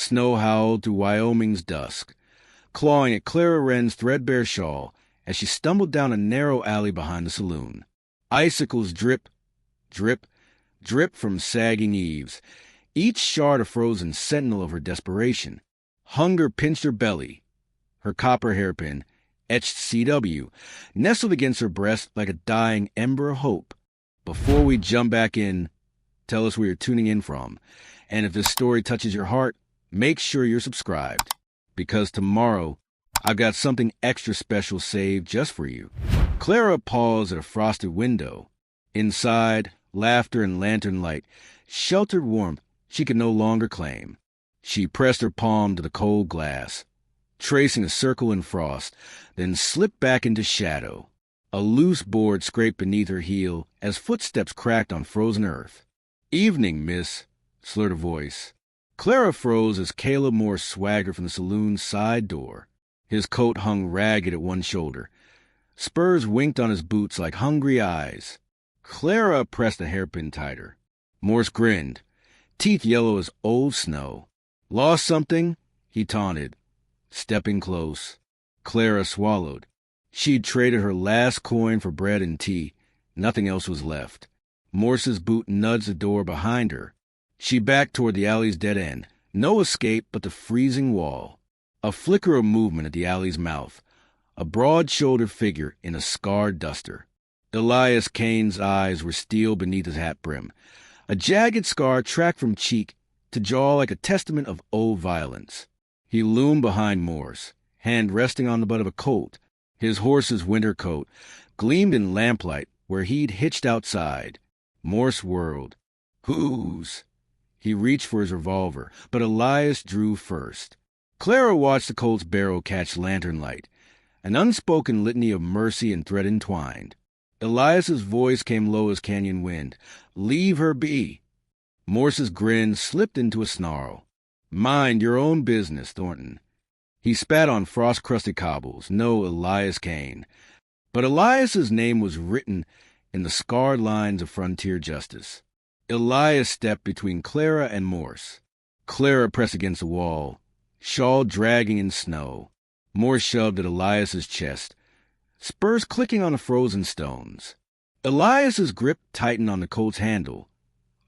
Snow howled through Wyoming's dusk, clawing at Clara Wren's threadbare shawl as she stumbled down a narrow alley behind the saloon. Icicles drip, drip, drip from sagging eaves, each shard a frozen sentinel of her desperation. Hunger pinched her belly. Her copper hairpin, etched CW, nestled against her breast like a dying ember of hope. Before we jump back in, tell us where you're tuning in from. And if this story touches your heart, make sure you're subscribed, because tomorrow I've got something extra special saved just for you. Clara paused at a frosted window. Inside, laughter and lantern light sheltered warmth she could no longer claim. She pressed her palm to the cold glass, tracing a circle in frost, then slipped back into shadow. A loose board scraped beneath her heel as footsteps cracked on frozen earth. "Evening, miss," slurred a voice. Clara froze as Caleb Morse swaggered from the saloon's side door. His coat hung ragged at one shoulder. Spurs winked on his boots like hungry eyes. Clara pressed the hairpin tighter. Morse grinned, teeth yellow as old snow. "Lost something?" he taunted, stepping close. Clara swallowed. She'd traded her last coin for bread and tea. Nothing else was left. Morse's boot nudged the door behind her. She backed toward the alley's dead end. No escape but the freezing wall. A flicker of movement at the alley's mouth. A broad-shouldered figure in a scarred duster. Elias Kane's eyes were steel beneath his hat brim. A jagged scar tracked from cheek to jaw like a testament of old violence. He loomed behind Morse, hand resting on the butt of a Colt. His horse's winter coat gleamed in lamplight where he'd hitched outside. Morse whirled. "Whose?" He reached for his revolver, but Elias drew first. Clara watched the Colt's barrel catch lantern light, an unspoken litany of mercy and threat entwined. Elias's voice came low as canyon wind. "Leave her be." Morse's grin slipped into a snarl. "Mind your own business, Thornton." He spat on frost-crusted cobbles. No Elias Kane. But Elias's name was written in the scarred lines of frontier justice. Elias stepped between Clara and Morse. Clara pressed against the wall, shawl dragging in snow. Morse shoved at Elias's chest, spurs clicking on the frozen stones. Elias's grip tightened on the Colt's handle,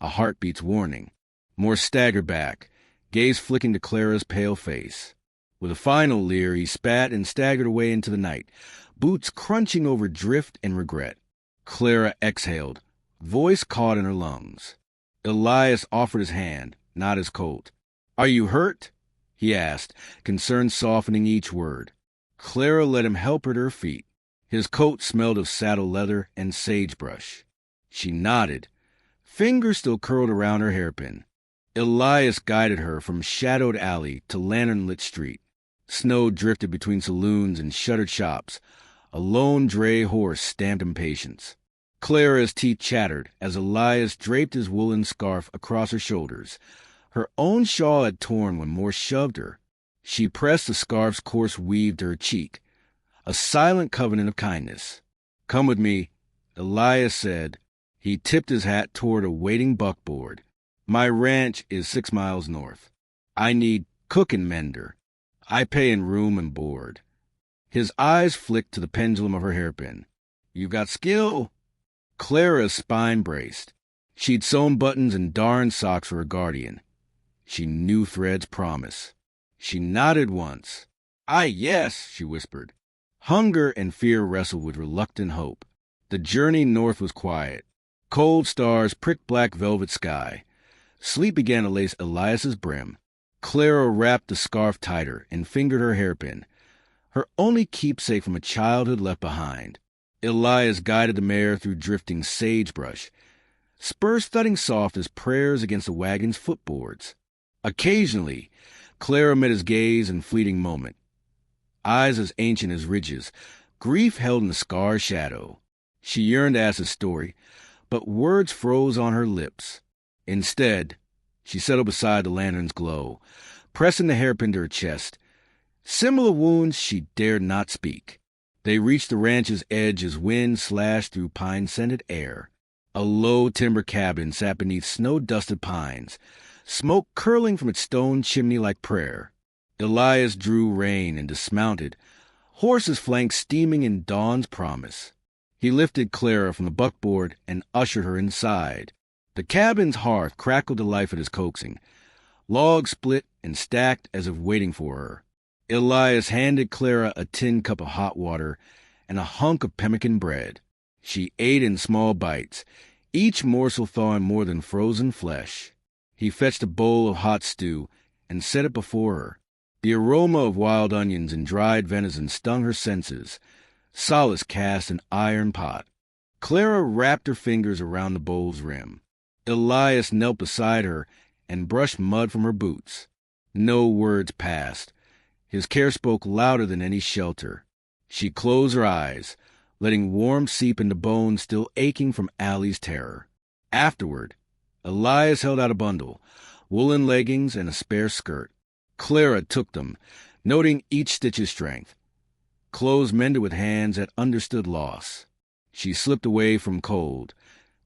a heartbeat's warning. Morse staggered back, gaze flicking to Clara's pale face. With a final leer, he spat and staggered away into the night, boots crunching over drift and regret. Clara exhaled, voice caught in her lungs. Elias offered his hand, not his Colt. "Are you hurt?" he asked, concern softening each word. Clara let him help her to her feet. His coat smelled of saddle leather and sagebrush. She nodded, fingers still curled around her hairpin. Elias guided her from shadowed alley to lantern-lit street. Snow drifted between saloons and shuttered shops. A lone dray horse stamped impatience. Clara's teeth chattered as Elias draped his woolen scarf across her shoulders. Her own shawl had torn when Morse shoved her. She pressed the scarf's coarse weave to her cheek, a silent covenant of kindness. "Come with me," Elias said. He tipped his hat toward a waiting buckboard. "My ranch is 6 miles north. I need cook and mender. I pay in room and board." His eyes flicked to the pendulum of her hairpin. "You've got skill." Clara's spine braced. She'd sewn buttons and darned socks for her guardian. She knew thread's promise. She nodded once. Yes," she whispered. Hunger and fear wrestled with reluctant hope. The journey north was quiet. Cold stars pricked black velvet sky. Sleep began to lace Elias's brim. Clara wrapped the scarf tighter and fingered her hairpin, her only keepsake from a childhood left behind. Elias guided the mare through drifting sagebrush, spurs thudding soft as prayers against the wagon's footboards. Occasionally, Clara met his gaze in fleeting moment. Eyes as ancient as ridges, grief held in the scar's shadow. She yearned to ask his story, but words froze on her lips. Instead, she settled beside the lantern's glow, pressing the hairpin to her chest. Symbol of wounds she dared not speak. They reached the ranch's edge as wind slashed through pine-scented air. A low timber cabin sat beneath snow-dusted pines, smoke curling from its stone chimney like prayer. Elias drew rein and dismounted, horse's flanks steaming in dawn's promise. He lifted Clara from the buckboard and ushered her inside. The cabin's hearth crackled to life at his coaxing. Logs split and stacked as if waiting for her. Elias handed Clara a tin cup of hot water and a hunk of pemmican bread. She ate in small bites, each morsel thawing more than frozen flesh. He fetched a bowl of hot stew and set it before her. The aroma of wild onions and dried venison stung her senses. Solace cast an iron pot. Clara wrapped her fingers around the bowl's rim. Elias knelt beside her and brushed mud from her boots. No words passed. His care spoke louder than any shelter. She closed her eyes, letting warmth seep into bones still aching from Allie's terror. Afterward, Elias held out a bundle, woolen leggings and a spare skirt. Clara took them, noting each stitch's strength. Clothes mended with hands that understood loss. She slipped away from cold,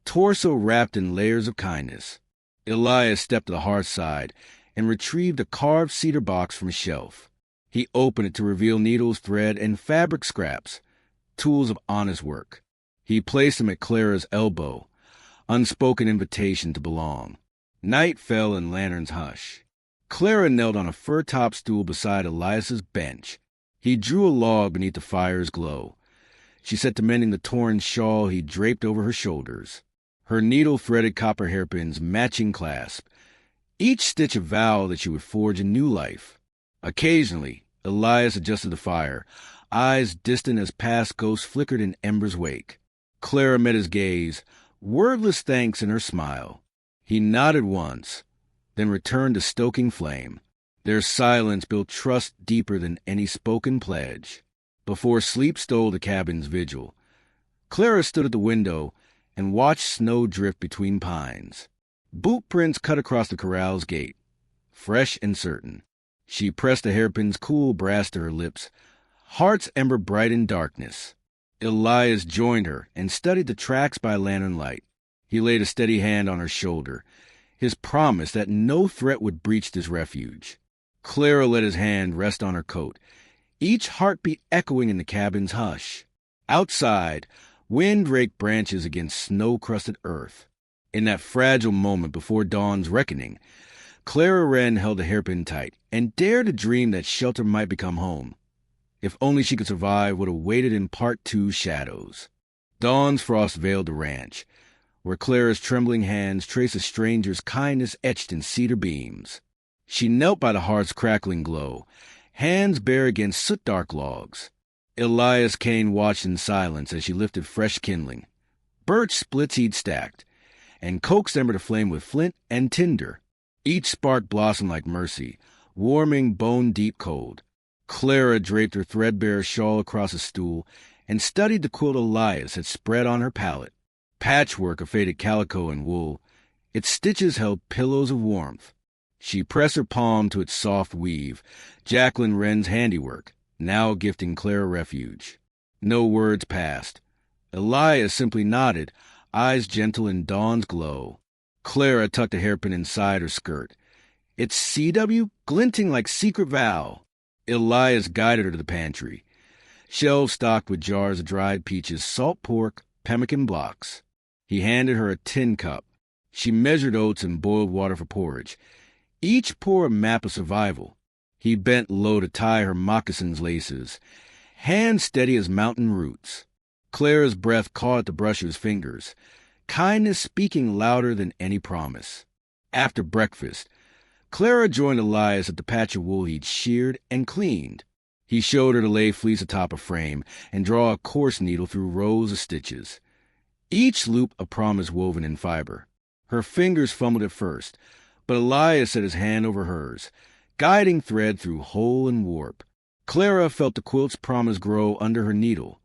torso wrapped in layers of kindness. Elias stepped to the hearth side and retrieved a carved cedar box from a shelf. He opened it to reveal needles, thread, and fabric scraps, tools of honest work. He placed them at Clara's elbow, unspoken invitation to belong. Night fell in Lantern's hush. Clara knelt on a fur-top stool beside Elias's bench. He drew a log beneath the fire's glow. She set to mending the torn shawl he draped over her shoulders. Her needle-threaded copper hairpins matching clasp, each stitch a vow that she would forge a new life. Occasionally, Elias adjusted the fire, eyes distant as past ghosts flickered in ember's wake. Clara met his gaze, wordless thanks in her smile. He nodded once, then returned to stoking flame. Their silence built trust deeper than any spoken pledge. Before sleep stole the cabin's vigil, Clara stood at the window and watched snow drift between pines. Boot prints cut across the corral's gate, fresh and certain. She pressed the hairpin's cool brass to her lips, heart's ember bright in darkness. Elias joined her and studied the tracks by lantern light. He laid a steady hand on her shoulder, his promise that no threat would breach this refuge. Clara let his hand rest on her coat, each heartbeat echoing in the cabin's hush. Outside, wind raked branches against snow-crusted earth. In that fragile moment before dawn's reckoning, Clara Wren held the hairpin tight and dared to dream that shelter might become home. If only she could survive what awaited in Part 2 shadows. Dawn's frost veiled the ranch, where Clara's trembling hands traced a stranger's kindness etched in cedar beams. She knelt by the hearth's crackling glow, hands bare against soot-dark logs. Elias Kane watched in silence as she lifted fresh kindling. Birch splits he'd stacked, and coaxed them to flame with flint and tinder. Each spark blossomed like mercy, warming bone-deep cold. Clara draped her threadbare shawl across a stool and studied the quilt Elias had spread on her pallet. Patchwork of faded calico and wool, its stitches held pillows of warmth. She pressed her palm to its soft weave, Jacqueline Wren's handiwork, now gifting Clara refuge. No words passed. Elias simply nodded, eyes gentle in dawn's glow. Clara tucked a hairpin inside her skirt, its CW glinting like secret vow. Elias guided her to the pantry, shelves stocked with jars of dried peaches, salt pork, pemmican blocks. He handed her a tin cup. She measured oats and boiled water for porridge, each pour a map of survival. He bent low to tie her moccasin's laces, hands steady as mountain roots. Clara's breath caught at the brush of his fingers, kindness speaking louder than any promise. After breakfast, Clara joined Elias at the patch of wool he'd sheared and cleaned. He showed her to lay fleece atop a frame and draw a coarse needle through rows of stitches, each loop a promise woven in fiber. Her fingers fumbled at first, but Elias set his hand over hers, guiding thread through hole and warp. Clara felt the quilt's promise grow under her needle,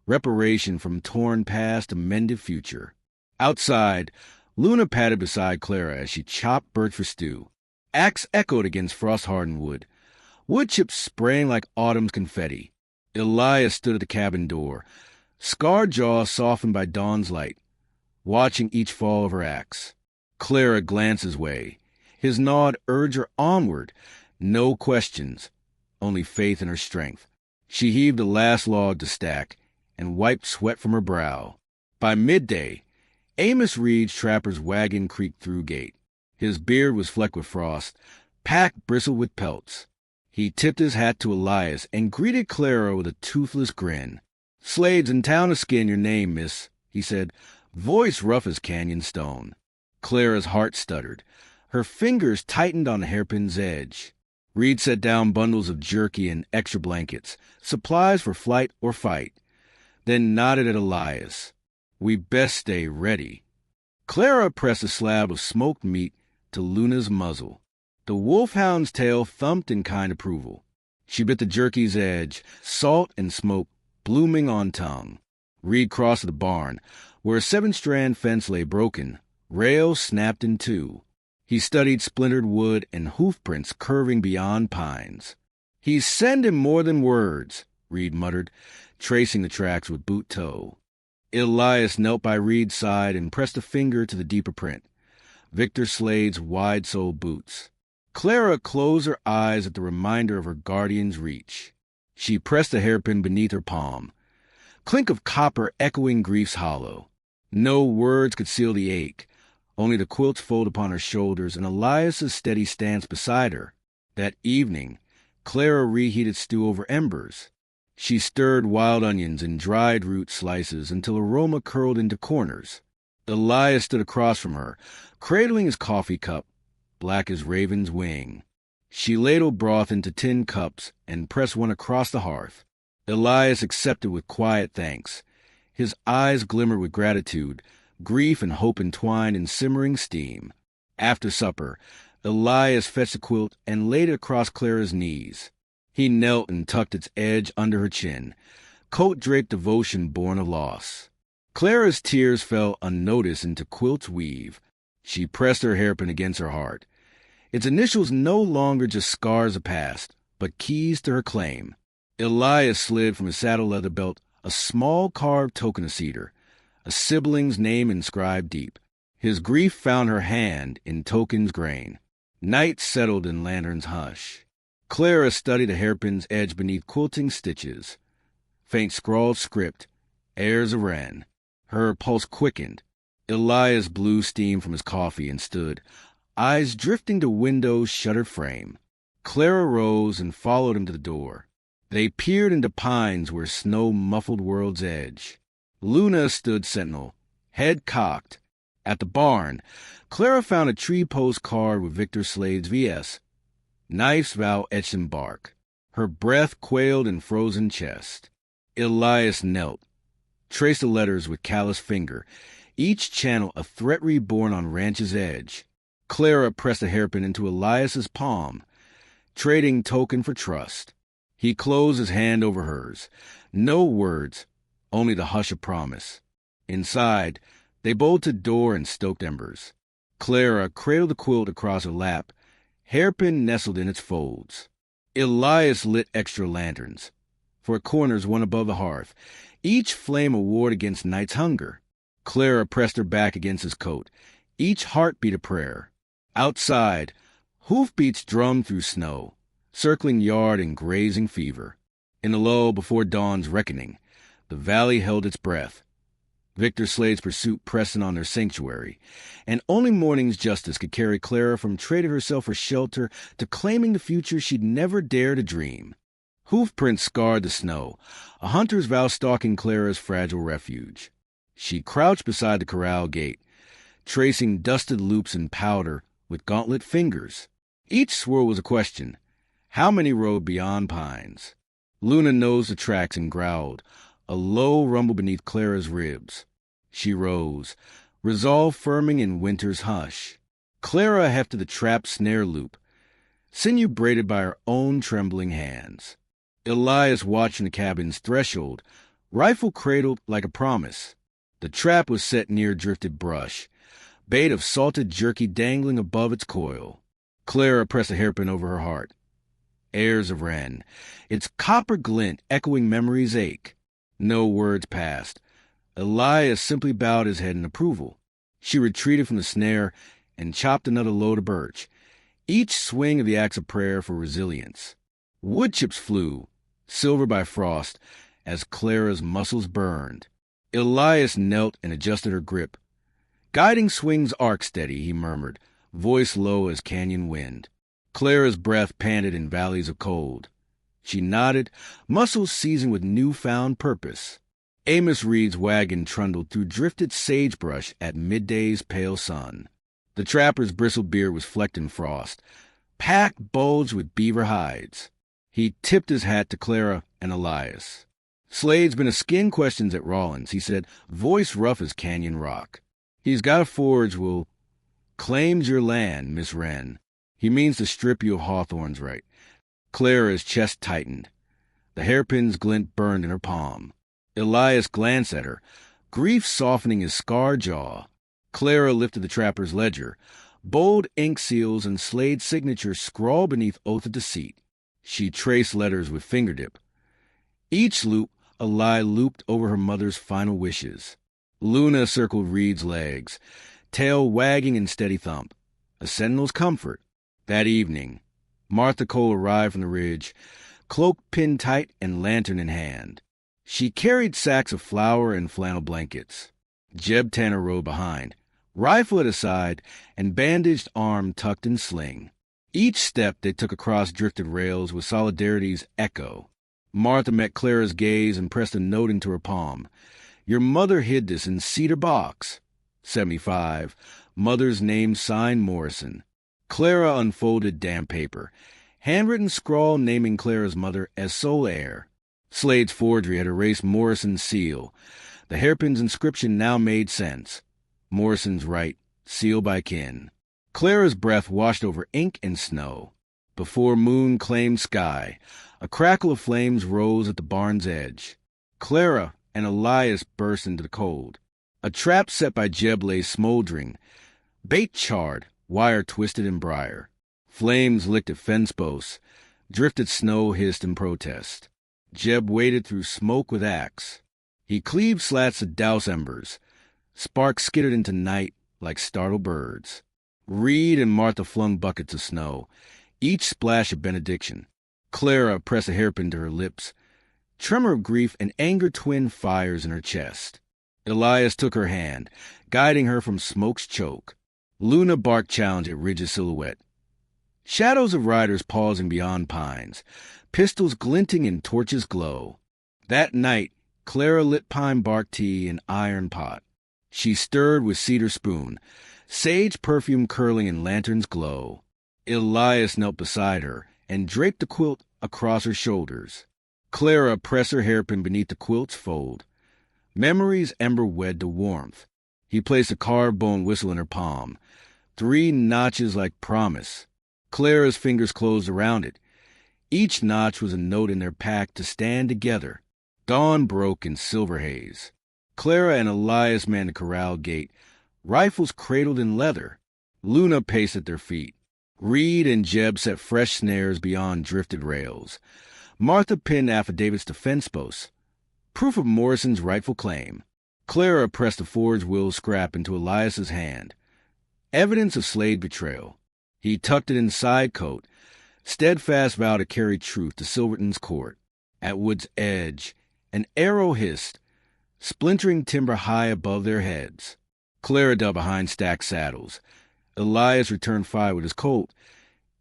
reparation from torn past to mended future. Outside, Luna patted beside Clara as she chopped birch for stew. Axe echoed against frost-hardened wood, wood chips spraying like autumn's confetti. Elias stood at the cabin door, scarred jaw softened by dawn's light, watching each fall of her axe. Clara glanced his way, His nod urged her onward. No questions, only faith in her strength. She heaved the last log to stack and wiped sweat from her brow. By midday, Amos Reed's trapper's wagon creaked through gate. His beard was flecked with frost, pack bristled with pelts. He tipped his hat to Elias and greeted Clara with a toothless grin. "Slade's in town to skin your name, miss," he said, voice rough as canyon stone. Clara's heart stuttered. Her fingers tightened on the hairpin's edge. Reed set down bundles of jerky and extra blankets, supplies for flight or fight, then nodded at Elias. "We best stay ready." Clara pressed a slab of smoked meat to Luna's muzzle. The wolfhound's tail thumped in kind approval. She bit the jerky's edge, salt and smoke blooming on tongue. Reed crossed to the barn, where a 7-strand fence lay broken, rails snapped in two. He studied splintered wood and hoof prints curving beyond pines. "He's sending more than words," Reed muttered, tracing the tracks with boot toe. Elias knelt by Reed's side and pressed a finger to the deeper print. Victor Slade's wide-soled boots. Clara closed her eyes at the reminder of her guardian's reach. She pressed the hairpin beneath her palm. Clink of copper echoing grief's hollow. No words could seal the ache. Only the quilts fold upon her shoulders and Elias's steady stance beside her. That evening, Clara reheated stew over embers. She stirred wild onions and dried root slices until aroma curled into corners. Elias stood across from her, cradling his coffee cup, black as raven's wing. She ladled broth into tin cups and pressed one across the hearth. Elias accepted with quiet thanks. His eyes glimmered with gratitude, grief and hope entwined in simmering steam. After supper, Elias fetched a quilt and laid it across Clara's knees. He knelt and tucked its edge under her chin, coat-draped devotion born of loss. Clara's tears fell unnoticed into quilt's weave. She pressed her hairpin against her heart. Its initials no longer just scars of past, but keys to her claim. Elias slid from his saddle leather belt a small carved token of cedar, a sibling's name inscribed deep. His grief found her hand in token's grain. Night settled in lantern's hush. Clara studied the hairpin's edge beneath quilting stitches. Faint scrawled script, Elias Wren. Her pulse quickened. Elias blew steam from his coffee and stood, eyes drifting to window's shuttered frame. Clara rose and followed him to the door. They peered into pines where snow muffled world's edge. Luna stood sentinel, head cocked. At the barn, Clara found a tree post card with Victor Slade's V.S. Knife's vow etched in bark. Her breath quailed in frozen chest. Elias knelt, traced the letters with calloused finger, each channel a threat reborn on ranch's edge. Clara pressed a hairpin into Elias's palm, trading token for trust. He closed his hand over hers. No words, only the hush of promise. Inside, they bolted door and stoked embers. Clara cradled the quilt across her lap, hairpin nestled in its folds. Elias lit extra lanterns, 4 corners one above the hearth, each flame a ward against night's hunger. Clara pressed her back against his coat, each heartbeat a prayer. Outside, hoofbeats drummed through snow, circling yard in grazing fever. In the lull before dawn's reckoning, the valley held its breath. Victor Slade's pursuit pressing on their sanctuary, and only morning's justice could carry Clara from trading herself for shelter to claiming the future she'd never dared to dream. Hoofprints scarred the snow, a hunter's vow stalking Clara's fragile refuge. She crouched beside the corral gate, tracing dusted loops in powder with gauntlet fingers. Each swirl was a question. How many rode beyond pines? Luna nosed the tracks and growled, a low rumble beneath Clara's ribs. She rose, resolve firming in winter's hush. Clara hefted the trapped snare loop, sinew braided by her own trembling hands. Elias watched from the cabin's threshold, rifle cradled like a promise. The trap was set near drifted brush, bait of salted jerky dangling above its coil. Clara pressed a hairpin over her heart. Elias Wren, its copper glint echoing memory's ache. No words passed. Elias simply bowed his head in approval. She retreated from the snare and chopped another load of birch, each swing of the axe a prayer for resilience. Wood chips flew, silver by frost, as Clara's muscles burned. Elias knelt and adjusted her grip. "Guiding swings arc steady," he murmured, voice low as canyon wind. Clara's breath panted in valleys of cold. She nodded, muscles seasoned with newfound purpose. Amos Reed's wagon trundled through drifted sagebrush at midday's pale sun. The trapper's bristled beard was flecked in frost, packed bulged with beaver hides. He tipped his hat to Clara and Elias. "Slade's been askin questions at Rawlins," he said, voice rough as canyon rock. "He's got a forge will claims your land, Miss Wren. He means to strip you of hawthorns right." Clara's chest tightened. The hairpin's glint burned in her palm. Elias glanced at her, grief softening his scarred jaw. Clara lifted the trapper's ledger. Bold ink seals and Slade's signature scrawled beneath oath of deceit. She traced letters with fingertip. Each loop a lie looped over her mother's final wishes. Luna circled Reed's legs, tail wagging in steady thump. A sentinel's comfort. That evening, Martha Cole arrived from the ridge, cloak pinned tight and lantern in hand. She carried sacks of flour and flannel blankets. Jeb Tanner rode behind, rifle at his side and bandaged arm tucked in sling. Each step they took across drifted rails was solidarity's echo. Martha met Clara's gaze and pressed a note into her palm. "Your mother hid this in cedar box. 75. Mother's name signed Morrison." Clara unfolded damp paper. Handwritten scrawl naming Clara's mother as sole heir. Slade's forgery had erased Morrison's seal. The hairpin's inscription now made sense. Morrison's right, sealed by kin. Clara's breath washed over ink and snow. Before moon claimed sky, a crackle of flames rose at the barn's edge. Clara and Elias burst into the cold. A trap set by Jeb lay smoldering, bait charred, wire twisted in briar. Flames licked at fence posts. Drifted snow hissed in protest. Jeb waded through smoke with axe. He cleaved slats of douse embers. Sparks skittered into night like startled birds. Reed and Martha flung buckets of snow, each splash a benediction. Clara pressed a hairpin to her lips. Tremor of grief and anger twin fires in her chest. Elias took her hand, guiding her from smoke's choke. Luna barked challenge at Ridge's silhouette. Shadows of riders pausing beyond pines, pistols glinting in torches' glow. That night, Clara lit pine bark tea in iron pot. She stirred with cedar spoon, sage perfume curling in lantern's glow. Elias knelt beside her and draped the quilt across her shoulders. Clara pressed her hairpin beneath the quilt's fold. Memory's ember wed to warmth. He placed a carved bone whistle in her palm. 3 notches like promise. Clara's fingers closed around it. Each notch was a note in their pact to stand together. Dawn broke in silver haze. Clara and Elias manned the corral gate, rifles cradled in leather. Luna paced at their feet. Reed and Jeb set fresh snares beyond drifted rails. Martha pinned affidavits to fence posts, proof of Morrison's rightful claim. Clara pressed the forge wheel scrap into Elias's hand. Evidence of Slade betrayal. He tucked it in side coat, steadfast vow to carry truth to Silverton's court. At Wood's edge, an arrow hissed, splintering timber high above their heads. Clara dug behind stacked saddles. Elias returned fire with his Colt.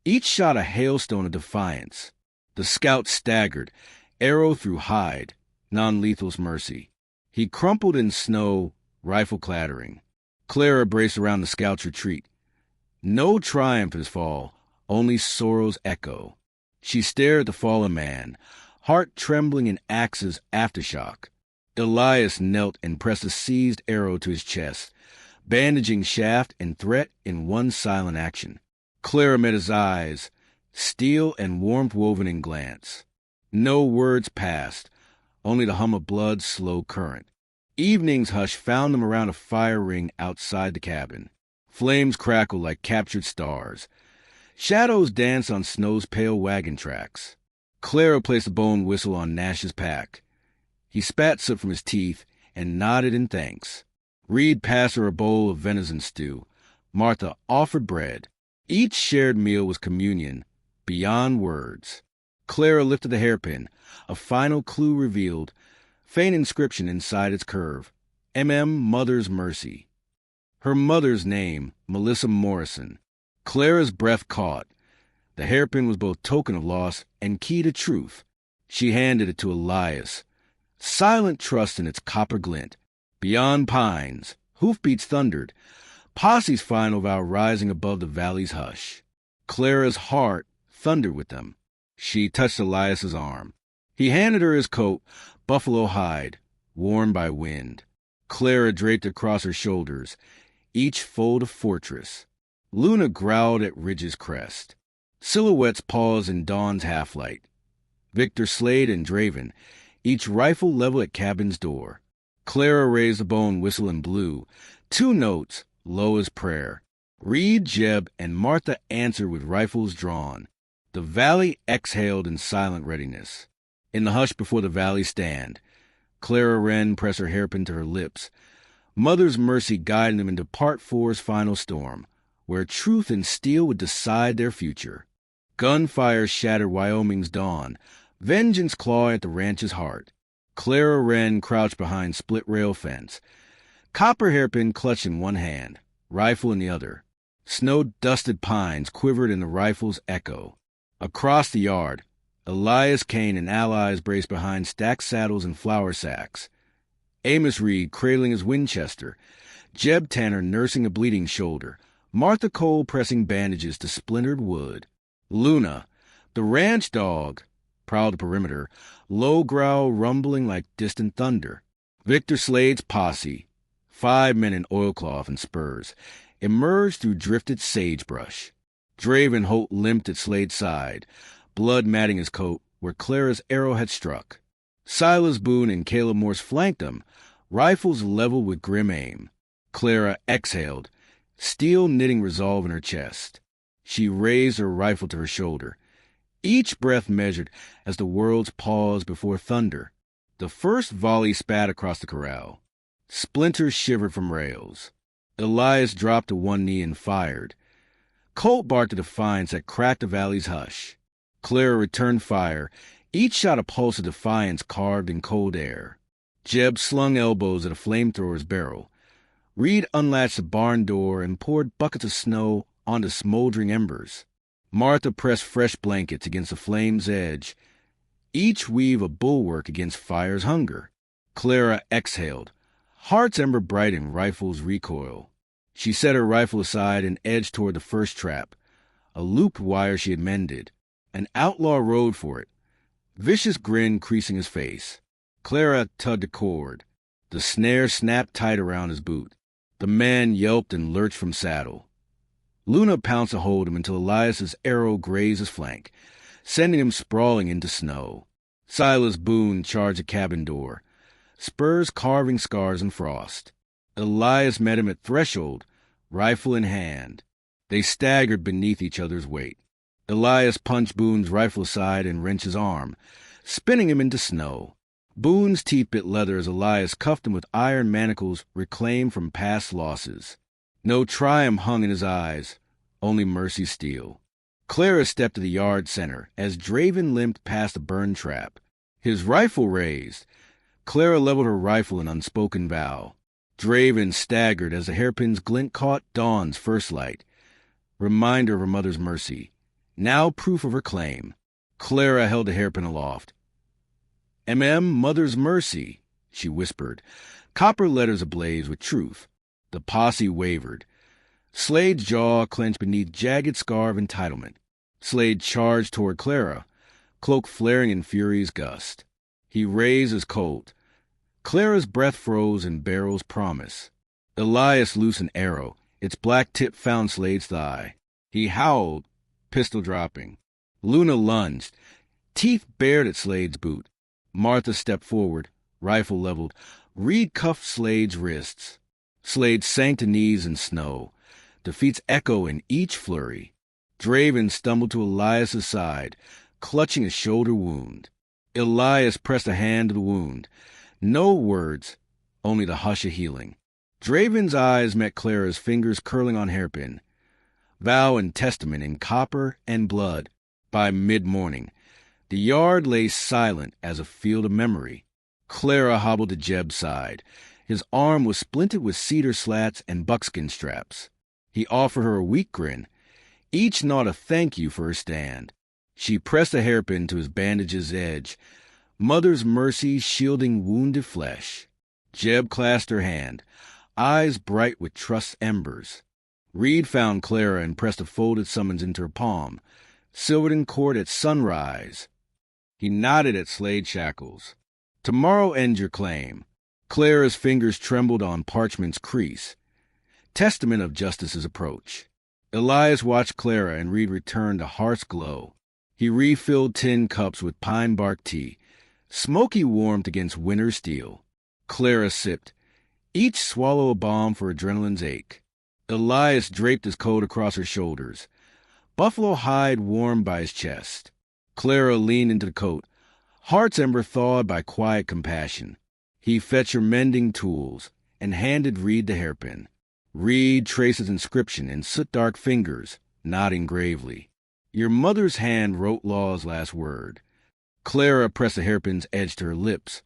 Each shot a hailstone of defiance. The scout staggered, arrow through hide, non-lethal's mercy. He crumpled in snow, rifle clattering. Clara braced around the scout's retreat. No triumph his fall, only sorrow's echo. She stared at the fallen man, heart trembling in axe's aftershock. Elias knelt and pressed a seized arrow to his chest, bandaging shaft and threat in one silent action. Clara met his eyes, steel and warmth woven in glance. No words passed, only the hum of blood's slow current. Evening's hush found them around a fire ring outside the cabin. Flames crackled like captured stars. Shadows danced on snow's pale wagon tracks. Clara placed a bone whistle on Nash's pack. He spat soot from his teeth and nodded in thanks. Reed passed her a bowl of venison stew. Martha offered bread. Each shared meal was communion, beyond words. Clara lifted the hairpin. A final clue revealed, faint inscription inside its curve. Mother's Mercy. Her mother's name, Melissa Morrison. Clara's breath caught. The hairpin was both token of loss and key to truth. She handed it to Elias. Silent trust in its copper glint. Beyond pines, hoofbeats thundered, Posse's final vow rising above the valley's hush. Clara's heart thundered with them. She touched Elias's arm. He handed her his coat, buffalo hide, worn by wind. Clara draped across her shoulders, each fold a fortress. Luna growled at Ridge's crest. Silhouettes paused in dawn's half-light. Victor, Slade, and Draven, each rifle level at cabin's door. Clara raised a bone whistle and blew, 2 notes, low as prayer. Reed, Jeb, and Martha answered with rifles drawn. The valley exhaled in silent readiness. In the hush before the valley stand, Clara Wren pressed her hairpin to her lips. Mother's Mercy guided them into Part 4's final storm, where truth and steel would decide their future. Gunfire shattered Wyoming's dawn, vengeance clawing at the ranch's heart. Clara Wren crouched behind split-rail fence, copper hairpin clutched in one hand, rifle in the other. Snow-dusted pines quivered in the rifle's echo. Across the yard, Elias Kane and allies braced behind stacked saddles and flour sacks. Amos Reed cradling his Winchester, Jeb Tanner nursing a bleeding shoulder, Martha Cole pressing bandages to splintered wood. Luna, the ranch dog, prowled the perimeter, low growl rumbling like distant thunder. Victor Slade's posse, 5 men in oilcloth and spurs, emerged through drifted sagebrush. Draven Holt limped at Slade's side, blood matting his coat where Clara's arrow had struck. Silas Boone and Caleb Morse flanked them, rifles leveled with grim aim. Clara exhaled, steel knitting resolve in her chest. She raised her rifle to her shoulder. Each breath measured as the worlds paused before thunder. The first volley spat across the corral. Splinters shivered from rails. Elias dropped to one knee and fired. Colt barked a defiance that cracked the valley's hush. Clara returned fire, each shot a pulse of defiance carved in cold air. Jeb slung elbows at a flamethrower's barrel. Reed unlatched the barn door and poured buckets of snow onto smoldering embers. Martha pressed fresh blankets against the flame's edge, each weave a bulwark against fire's hunger. Clara exhaled, heart's ember bright in rifle's recoil. She set her rifle aside and edged toward the first trap, a looped wire she had mended. An outlaw rode for it, vicious grin creasing his face. Clara tugged a cord. The snare snapped tight around his boot. The man yelped and lurched from saddle. Luna pounced to hold him until Elias's arrow grazed his flank, sending him sprawling into snow. Silas Boone charged the cabin door, spurs carving scars in frost. Elias met him at threshold, rifle in hand. They staggered beneath each other's weight. Elias punched Boone's rifle aside and wrenched his arm, spinning him into snow. Boone's teeth bit leather as Elias cuffed him with iron manacles reclaimed from past losses. No triumph hung in his eyes, only mercy steel. Clara stepped to the yard center as Draven limped past a burned trap. His rifle raised. Clara leveled her rifle in unspoken vow. Draven staggered as the hairpin's glint caught dawn's first light. Reminder of her mother's mercy. Now proof of her claim. Clara held the hairpin aloft. Mother's Mercy, she whispered, copper letters ablaze with truth. The posse wavered. Slade's jaw clenched beneath jagged scar of entitlement. Slade charged toward Clara, cloak flaring in fury's gust. He raised his Colt. Clara's breath froze in barrel's promise. Elias loosed an arrow. Its black tip found Slade's thigh. He howled, pistol dropping. Luna lunged, teeth bared at Slade's boot. Martha stepped forward, rifle leveled. Reed cuffed Slade's wrists. Slade sank to knees in snow, defeat's echo in each flurry. Draven stumbled to Elias's side, clutching a shoulder wound. Elias pressed a hand to the wound. No words, only the hush of healing. Draven's eyes met Clara's, fingers curling on hairpin. vow and testament in copper and blood. By mid-morning, the yard lay silent as a field of memory. Clara hobbled to Jeb's side. His arm was splintered with cedar slats and buckskin straps. He offered her a weak grin. Each gnawed a thank you for her stand. She pressed a hairpin to his bandage's edge, mother's mercy shielding wounded flesh. Jeb clasped her hand, eyes bright with trust's embers. Reed found Clara and pressed a folded summons into her palm. Silverton Court at sunrise. He nodded at Slade Shackles. Tomorrow ends your claim. Clara's fingers trembled on parchment's crease, testament of justice's approach. Elias watched Clara and Reed returned a heart's glow. He refilled tin cups with pine bark tea, smoky warmth against winter steel. Clara sipped, each swallow a balm for adrenaline's ache. Elias draped his coat across her shoulders, buffalo hide warmed by his chest. Clara leaned into the coat, heart's ember thawed by quiet compassion. He fetched her mending tools and handed Reed the hairpin. Reed traced his inscription in soot-dark fingers, nodding gravely. Your mother's hand wrote law's last word. Clara pressed the hairpin's edge to her lips.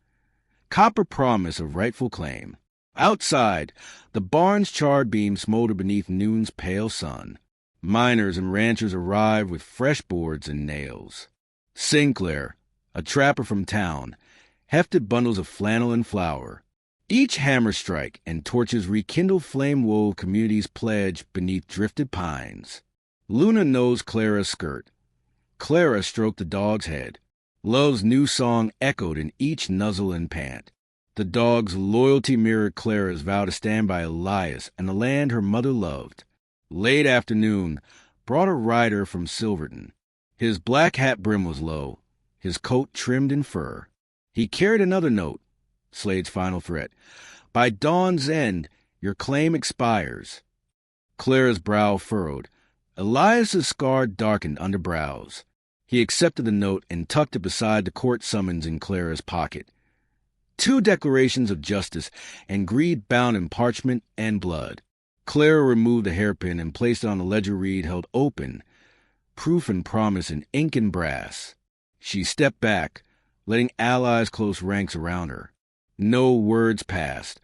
Copper promise of rightful claim. Outside, the barn's charred beams smoldered beneath noon's pale sun. Miners and ranchers arrived with fresh boards and nails. Sinclair, a trapper from town, hefted bundles of flannel and flour. Each hammer strike and torches rekindled flame-wove community's pledge beneath drifted pines. Luna nosed Clara's skirt. Clara stroked the dog's head. Love's new song echoed in each nuzzle and pant. The dog's loyalty mirrored Clara's vow to stand by Elias and the land her mother loved. Late afternoon brought a rider from Silverton. His black hat brim was low, his coat trimmed in fur. He carried another note, Slade's final threat. By dawn's end, your claim expires. Clara's brow furrowed. Elias's scar darkened under brows. He accepted the note and tucked it beside the court summons in Clara's pocket. 2 declarations of justice and greed bound in parchment and blood. Clara removed the hairpin and placed it on the ledger Reed held open, proof and promise in ink and brass. She stepped back, letting allies close ranks around her. No words passed,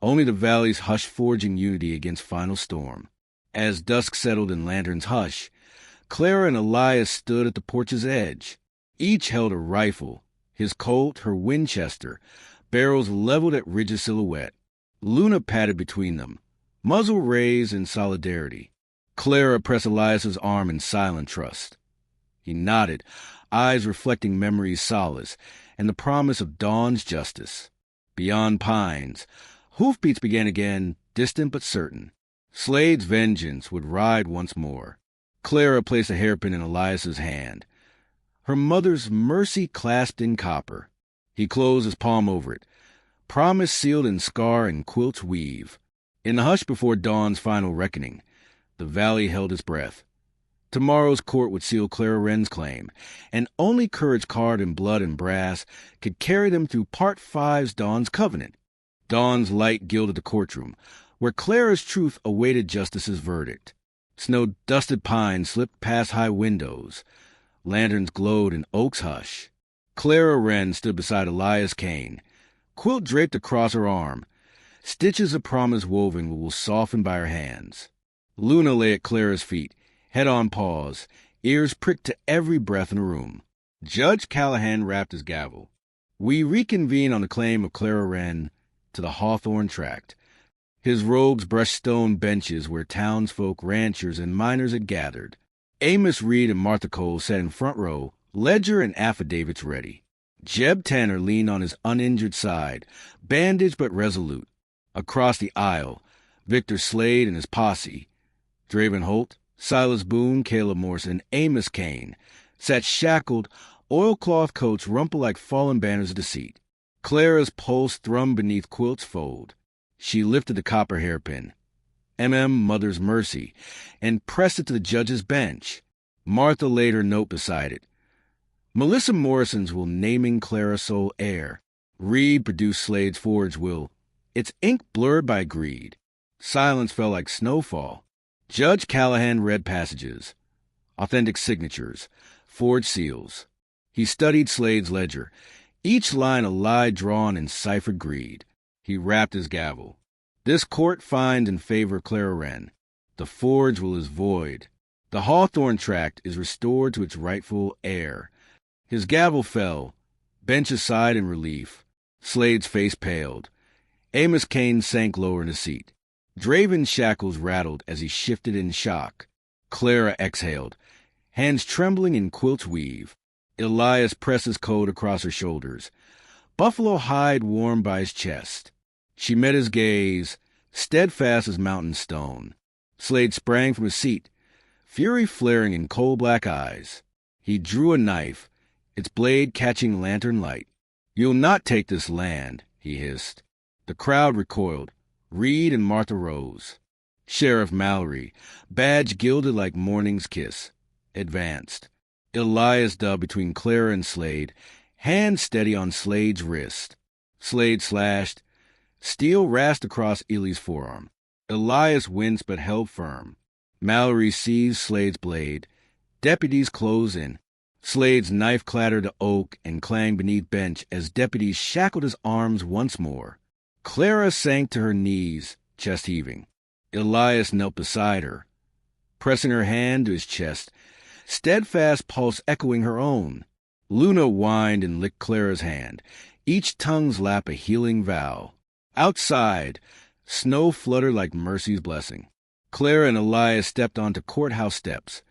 only the valley's hush forging unity against final storm. As dusk settled in lantern's hush, Clara and Elias stood at the porch's edge. Each held a rifle, his Colt her Winchester, barrels leveled at Ridge's silhouette. Luna padded between them, muzzle raised in solidarity. Clara pressed Elias's arm in silent trust. He nodded, eyes reflecting memory's solace and the promise of dawn's justice. Beyond pines, hoofbeats began again, distant but certain. Slade's vengeance would ride once more. Clara placed a hairpin in Elias's hand. Her mother's mercy clasped in copper. He closed his palm over it, promise sealed in scar and quilt's weave. In the hush before dawn's final reckoning, the valley held its breath. Tomorrow's court would seal Clara Wren's claim, and only courage carved in blood and brass could carry them through Part 5's Dawn's Covenant. Dawn's light gilded the courtroom, where Clara's truth awaited justice's verdict. Snow-dusted pines slipped past high windows. Lanterns glowed in oak's hush. Clara Wren stood beside Elias Kane, quilt draped across her arm, stitches of promise woven will soften by her hands. Luna lay at Clara's feet, head on paws, ears pricked to every breath in the room. Judge Callahan rapped his gavel. We reconvene on the claim of Clara Wren to the Hawthorne Tract. His robes brushed stone benches where townsfolk, ranchers, and miners had gathered. Amos Reed and Martha Cole sat in front row, ledger and affidavits ready. Jeb Tanner leaned on his uninjured side, bandaged but resolute. Across the aisle, Victor Slade and his posse, Draven Holt, Silas Boone, Caleb Morse, and Amos Kane, sat shackled, oilcloth coats rumpled like fallen banners of deceit. Clara's pulse thrummed beneath quilt's fold. She lifted the copper hairpin, Mother's Mercy, and pressed it to the judge's bench. Martha laid her note beside it. Melissa Morrison's will naming Clara sole heir. Reed produced Slade's forged will, its ink blurred by greed. Silence fell like snowfall. Judge Callahan read passages, authentic signatures, forged seals. He studied Slade's ledger, each line a lie drawn in ciphered greed. He rapped his gavel. This court finds in favor of Clara Wren. The forge will is void. The Hawthorne tract is restored to its rightful heir. His gavel fell, bench aside in relief. Slade's face paled. Elias Kane sank lower in his seat. Draven's shackles rattled as he shifted in shock. Clara exhaled, hands trembling in quilt's weave. Elias pressed his coat across her shoulders, buffalo hide warm by his chest. She met his gaze, steadfast as mountain stone. Slade sprang from his seat, fury flaring in coal black eyes. He drew a knife, its blade catching lantern light. "You'll not take this land," he hissed. The crowd recoiled. Reed and Martha rose. Sheriff Mallory, badge gilded like morning's kiss, advanced. Elias dubbed between Clara and Slade, hand steady on Slade's wrist. Slade slashed. Steel rasped across Ely's forearm. Elias winced but held firm. Mallory seized Slade's blade. Deputies closed in. Slade's knife clattered to oak and clanged beneath bench as deputies shackled his arms once more. Clara sank to her knees, chest heaving. Elias knelt beside her, pressing her hand to his chest, steadfast pulse echoing her own. Luna whined and licked Clara's hand, each tongue's lap a healing vow. Outside, snow fluttered like mercy's blessing. Clara and Elias stepped onto courthouse steps,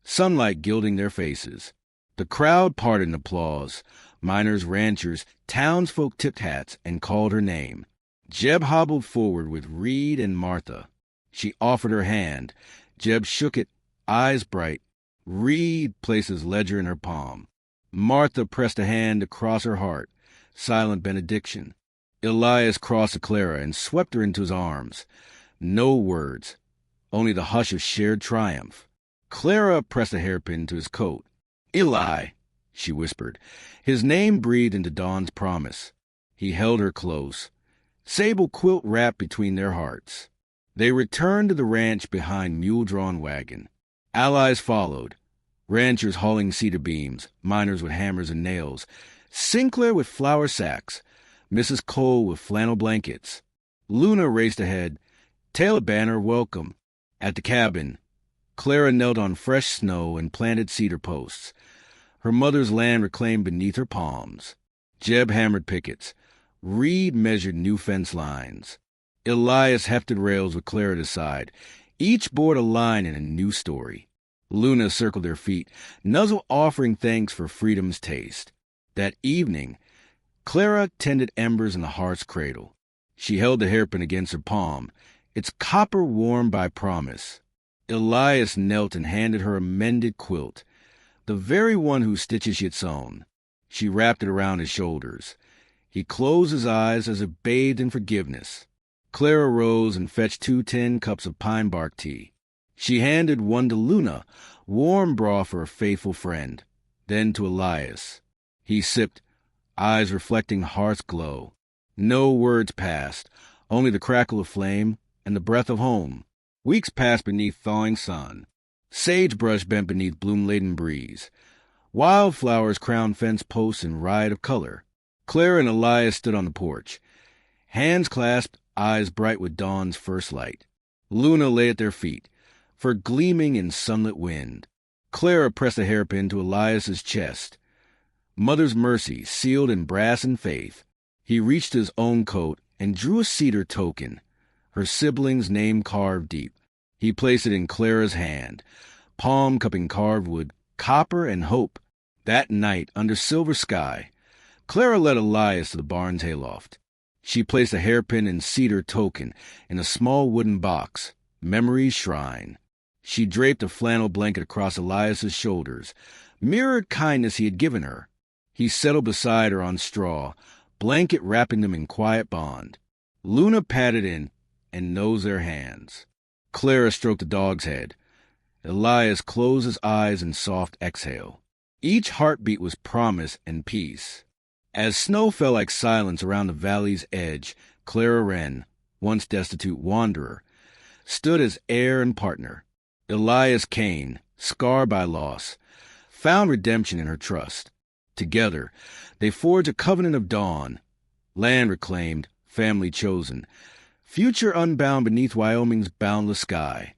sunlight gilding their faces. The crowd parted in applause. Miners, ranchers, townsfolk tipped hats and called her name. Jeb hobbled forward with Reed and Martha. She offered her hand. Jeb shook it, eyes bright. Reed placed his ledger in her palm. Martha pressed a hand across her heart, silent benediction. Elias crossed to Clara and swept her into his arms. No words, only the hush of shared triumph. Clara pressed a hairpin to his coat. "Eli," she whispered. His name breathed into Dawn's promise. He held her close. Sable quilt wrapped between their hearts. They returned to the ranch behind mule-drawn wagon. Allies followed. Ranchers hauling cedar beams, miners with hammers and nails, Sinclair with flour sacks, Mrs. Cole with flannel blankets. Luna raced ahead. Tail a banner welcome. At the cabin, Clara knelt on fresh snow and planted cedar posts, her mother's land reclaimed beneath her palms. Jeb hammered pickets. Reed measured new fence lines. Elias hefted rails with Clara at his side. Each bored a line in a new story. Luna circled their feet, Nuzzle offering thanks for freedom's taste. That evening, Clara tended embers in the hearth's cradle. She held the hairpin against her palm, its copper warmed by promise. Elias knelt and handed her a mended quilt, the very one whose stitches she had sewn. She wrapped it around his shoulders. He closed his eyes as if bathed in forgiveness. Clara rose and fetched 2 tin cups of pine bark tea. She handed one to Luna, warm broth for a faithful friend, then to Elias. He sipped, eyes reflecting hearth's glow. No words passed, only the crackle of flame and the breath of home. Weeks passed beneath thawing sun. Sagebrush bent beneath bloom-laden breeze. Wildflowers crowned fence posts in riot of color. Clara and Elias stood on the porch, hands clasped, eyes bright with dawn's first light. Luna lay at their feet, fur gleaming in sunlit wind. Clara pressed a hairpin to Elias's chest. Mother's mercy sealed in brass and faith. He reached his own coat and drew a cedar token, her sibling's name carved deep. He placed it in Clara's hand, palm cupping carved wood, copper and hope. That night, under silver sky, Clara led Elias to the barn's hayloft. She placed a hairpin and cedar token in a small wooden box, memory's shrine. She draped a flannel blanket across Elias's shoulders, mirrored kindness he had given her. He settled beside her on straw, blanket wrapping them in quiet bond. Luna patted in and nosed their hands. Clara stroked the dog's head. Elias closed his eyes in soft exhale. Each heartbeat was promise and peace. As snow fell like silence around the valley's edge, Clara Wren, once destitute wanderer, stood as heir and partner. Elias Kane, scarred by loss, found redemption in her trust. Together, they forged a covenant of dawn, land reclaimed, family chosen, future unbound beneath Wyoming's boundless sky.